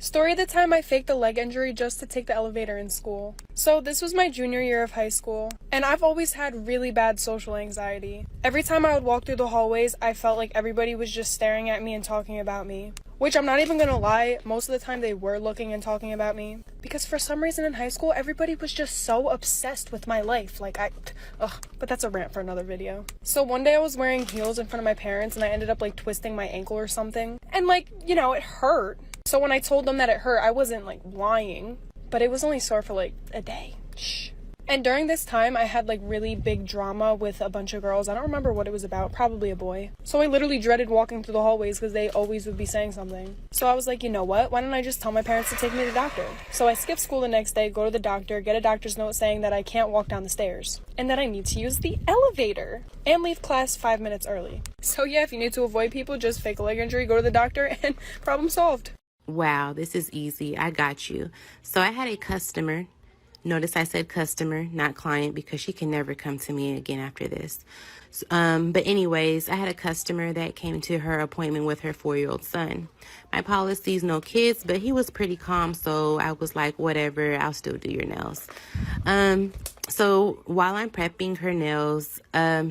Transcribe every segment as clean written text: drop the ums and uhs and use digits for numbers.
Story of the time I faked a leg injury just to take the elevator in school. So this was my junior year of high school, and I've always had really bad social anxiety. Every time I would walk through the hallways, I felt like everybody was just staring at me and talking about me. Which I'm not even gonna lie, most of the time they were looking and talking about me. Because for some reason in high school, everybody was just so obsessed with my life. But that's a rant for another video. So one day I was wearing heels in front of my parents and I ended up twisting my ankle or something. And it hurt. So when I told them that it hurt, I wasn't lying, but it was only sore for a day. Shh. And during this time, I had really big drama with a bunch of girls. I don't remember what it was about, probably a boy. So I literally dreaded walking through the hallways because they always would be saying something. So I was like, you know what? Why don't I just tell my parents to take me to the doctor? So I skip school the next day, go to the doctor, get a doctor's note saying that I can't walk down the stairs and that I need to use the elevator and leave class 5 minutes early. So yeah, if you need to avoid people, just fake a leg injury, go to the doctor, and problem solved. Wow, this is easy. I got you. So I had a customer. Notice I said customer, not client, because she can never come to me again after this. But anyways, I had a customer that came to her appointment with her 4-year-old son. My policy's no kids, but he was pretty calm, so I was like, whatever, I'll still do your nails. So while I'm prepping her nails,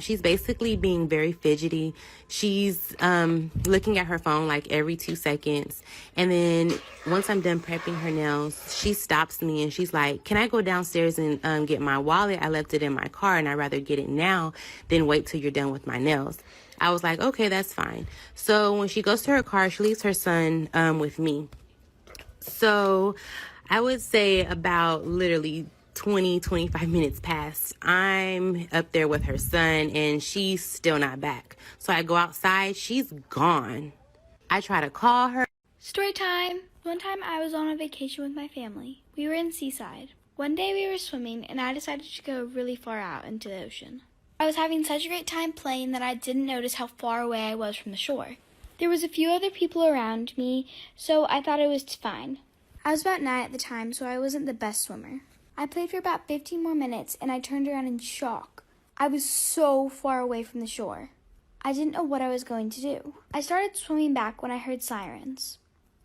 she's basically being very fidgety. She's looking at her phone every 2 seconds. And then once I'm done prepping her nails, she stops me and she's like, can I go downstairs and get my wallet? I left it in my car and I'd rather get it now than wait till you're done with my nails. I was like, okay, that's fine. So when she goes to her car, she leaves her son with me. So I would say about literally 25 minutes past, I'm up there with her son and she's still not back. So I go outside, she's gone. I try to call her. Story time. One time I was on a vacation with my family. We were in Seaside. One day we were swimming and I decided to go really far out into the ocean. I was having such a great time playing that I didn't notice how far away I was from the shore. There was a few other people around me, so I thought it was fine. I was about 9 at the time, so I wasn't the best swimmer. I played for about 15 more minutes and I turned around in shock. I was so far away from the shore. I didn't know what I was going to do. I started swimming back when I heard sirens.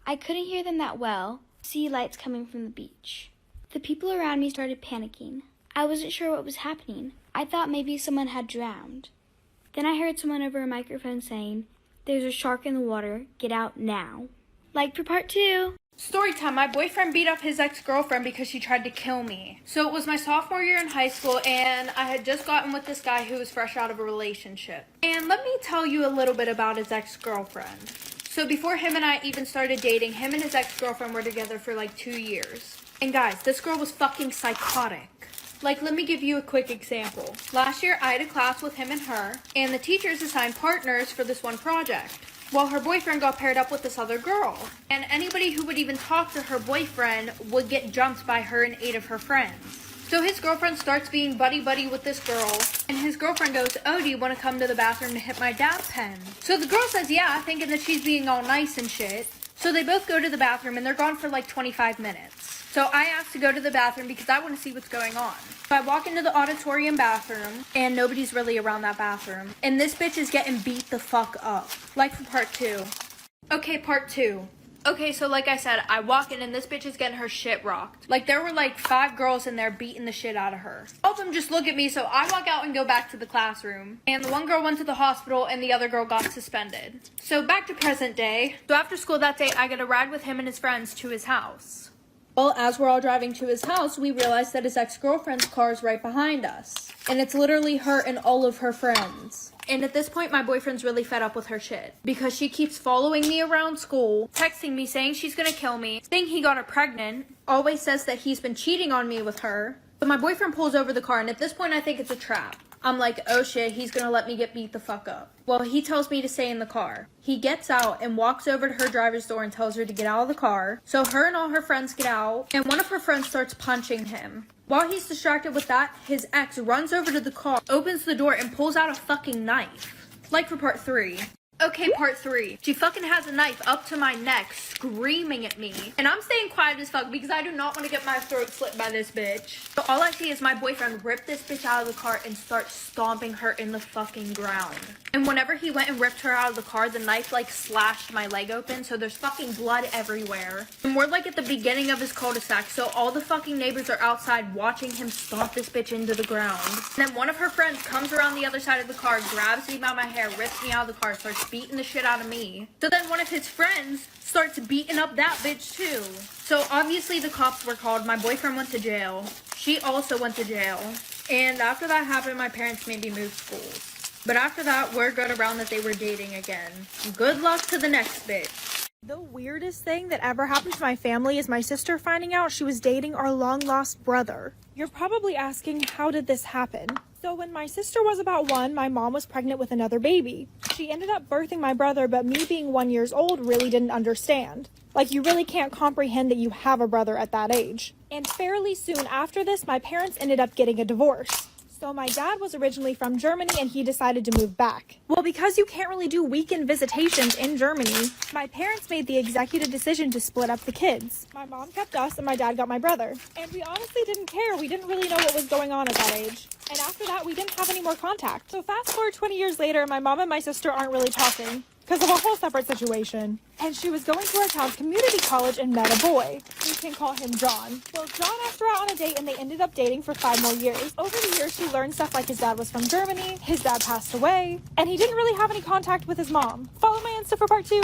I couldn't hear them that well, see lights coming from the beach. The people around me started panicking. I wasn't sure what was happening. I thought maybe someone had drowned. Then I heard someone over a microphone saying, "There's a shark in the water, get out now." For part 2. Storytime. My boyfriend beat up his ex-girlfriend because she tried to kill me. So it was my sophomore year in high school and I had just gotten with this guy who was fresh out of a relationship. And let me tell you a little bit about his ex-girlfriend. So before him and I even started dating, him and his ex-girlfriend were together for 2 years. And guys, this girl was fucking psychotic. Let me give you a quick example. Last year, I had a class with him and her, and the teachers assigned partners for this one project. Well, her boyfriend got paired up with this other girl. And anybody who would even talk to her boyfriend would get jumped by her and 8 of her friends. So his girlfriend starts being buddy-buddy with this girl, and his girlfriend goes, "Oh, do you want to come to the bathroom to hit my dab pen?" So the girl says, yeah, thinking that she's being all nice and shit. So they both go to the bathroom, and they're gone for 25 minutes. So I asked to go to the bathroom because I want to see what's going on. So I walk into the auditorium bathroom, and nobody's really around that bathroom. And this bitch is getting beat the fuck up. For part 2. Okay, part 2. Okay, so like I said, I walk in and this bitch is getting her shit rocked. There were 5 girls in there beating the shit out of her. All of them just look at me, so I walk out and go back to the classroom. And the one girl went to the hospital and the other girl got suspended. So back to present day. So after school that day, I get a ride with him and his friends to his house. Well, as we're all driving to his house, we realize that his ex-girlfriend's car is right behind us. And it's literally her and all of her friends. And at this point, my boyfriend's really fed up with her shit. Because she keeps following me around school, texting me saying she's gonna kill me, saying he got her pregnant, always says that he's been cheating on me with her. But my boyfriend pulls over the car, and at this point, I think it's a trap. I'm like, oh shit, he's gonna let me get beat the fuck up. Well, he tells me to stay in the car. He gets out and walks over to her driver's door and tells her to get out of the car. So her and all her friends get out, and one of her friends starts punching him. While he's distracted with that, his ex runs over to the car, opens the door, and pulls out a fucking knife. For part 3. Okay, part 3. She fucking has a knife up to my neck, screaming at me. And I'm staying quiet as fuck because I do not want to get my throat slit by this bitch. So all I see is my boyfriend rip this bitch out of the car and start stomping her in the fucking ground. And whenever he went and ripped her out of the car, the knife like slashed my leg open, so there's fucking blood everywhere. And we're like at the beginning of his cul-de-sac, so all the fucking neighbors are outside watching him stomp this bitch into the ground. And then one of her friends comes around the other side of the car, grabs me by my hair, rips me out of the car, starts beating the shit out of me. So then one of his friends starts beating up that bitch too. So obviously the cops were called. My boyfriend went to jail. She also went to jail. And after that happened, my parents made me move schools. But after that, word got around that they were dating again. Good luck to the next bitch. The weirdest thing that ever happened to my family is my sister finding out she was dating our long-lost brother. You're probably asking, how did this happen? So when my sister was about 1, my mom was pregnant with another baby. She ended up birthing my brother, but me being 1 year old really didn't understand. Like, you really can't comprehend that you have a brother at that age. And fairly soon after this, my parents ended up getting a divorce. So my dad was originally from Germany and he decided to move back. Well, because you can't really do weekend visitations in Germany, my parents made the executive decision to split up the kids. My mom kept us and my dad got my brother. And we honestly didn't care. We didn't really know what was going on at that age. And after that, we didn't have any more contact. So fast forward 20 years later, my mom and my sister aren't really talking because of a whole separate situation. And she was going to our town's community college and met a boy. We can call him John. Well, John asked her out on a date and they ended up dating for 5 more years. Over the years, she learned stuff like his dad was from Germany, his dad passed away, and he didn't really have any contact with his mom. Follow my Insta for part 2.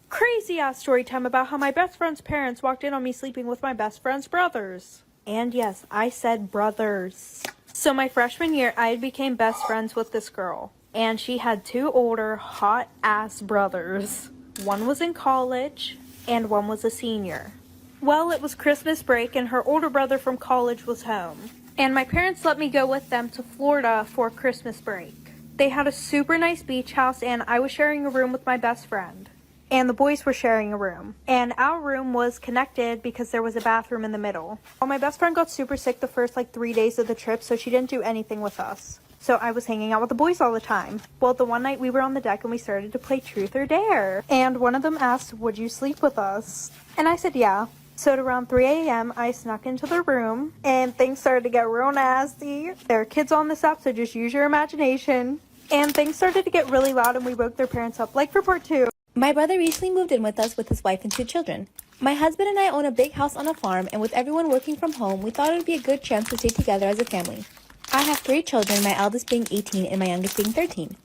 Crazy ass story time about how my best friend's parents walked in on me sleeping with my best friend's brothers. And yes, I said brothers. So my freshman year, I became best friends with this girl. And she had 2 older, hot-ass brothers. One was in college, and one was a senior. Well, it was Christmas break, and her older brother from college was home. And my parents let me go with them to Florida for Christmas break. They had a super nice beach house, and I was sharing a room with my best friend. And the boys were sharing a room. And our room was connected because there was a bathroom in the middle. Well, my best friend got super sick the first 3 days of the trip, so she didn't do anything with us. So I was hanging out with the boys all the time. Well, the one night we were on the deck and we started to play Truth or Dare. And one of them asked, would you sleep with us? And I said, yeah. So at around 3 a.m., I snuck into the room and things started to get real nasty. There are kids on this app, so just use your imagination. And things started to get really loud and we woke their parents up, like for part 2. My brother recently moved in with us with his wife and 2 children. My husband and I own a big house on a farm, and with everyone working from home, we thought it would be a good chance to stay together as a family. I have 3 children, my eldest being 18 and my youngest being 13.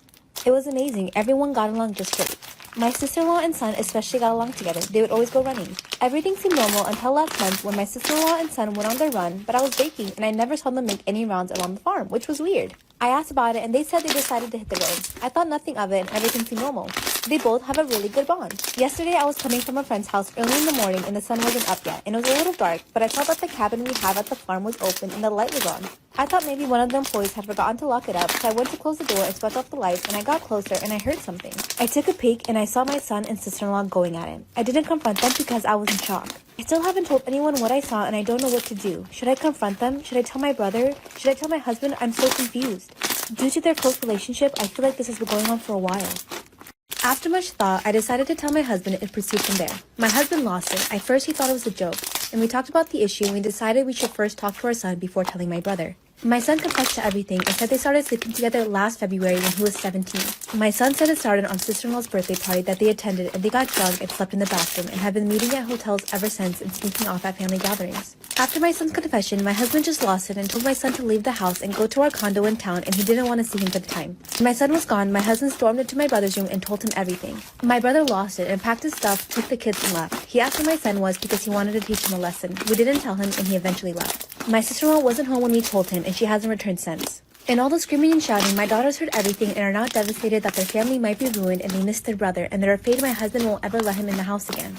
It was amazing. Everyone got along just great. My sister-in-law and son especially got along together. They would always go running. Everything seemed normal until last month when my sister-in-law and son went on their run, but I was baking and I never saw them make any rounds around the farm, which was weird. I asked about it and they said they decided to hit the road. I thought nothing of it and everything seemed normal. They both have a really good bond. Yesterday I was coming from a friend's house early in the morning and the sun wasn't up yet and it was a little dark, but I felt that the cabin we have at the farm was open and the light was on. I thought maybe one of the employees had forgotten to lock it up, so I went to close the door and switched off the lights and I got closer and I heard something. I took a peek and I saw my son and sister-in-law going at it. I didn't confront them because I was in shock. I still haven't told anyone what I saw and I don't know what to do. Should I confront them? Should I tell my brother? Should I tell my husband? I'm so confused. Due to their close relationship, I feel like this has been going on for a while. After much thought, I decided to tell my husband and proceed from there. My husband lost it. At first, he thought it was a joke, and we talked about the issue and we decided we should first talk to our son before telling my brother. My son confessed to everything and said they started sleeping together last February when he was 17. My son said it started on sister-in-law's birthday party that they attended and they got drunk and slept in the bathroom and have been meeting at hotels ever since and sneaking off at family gatherings. After my son's confession, my husband just lost it and told my son to leave the house and go to our condo in town and he didn't want to see him for the time. When my son was gone, my husband stormed into my brother's room and told him everything. My brother lost it and packed his stuff, took the kids and left. He asked where my son was because he wanted to teach him a lesson. We didn't tell him and he eventually left. My sister-in-law wasn't home when we told him and she hasn't returned since. In all the screaming and shouting, my daughters heard everything and are now devastated that their family might be ruined and they miss their brother and they're afraid my husband won't ever let him in the house again.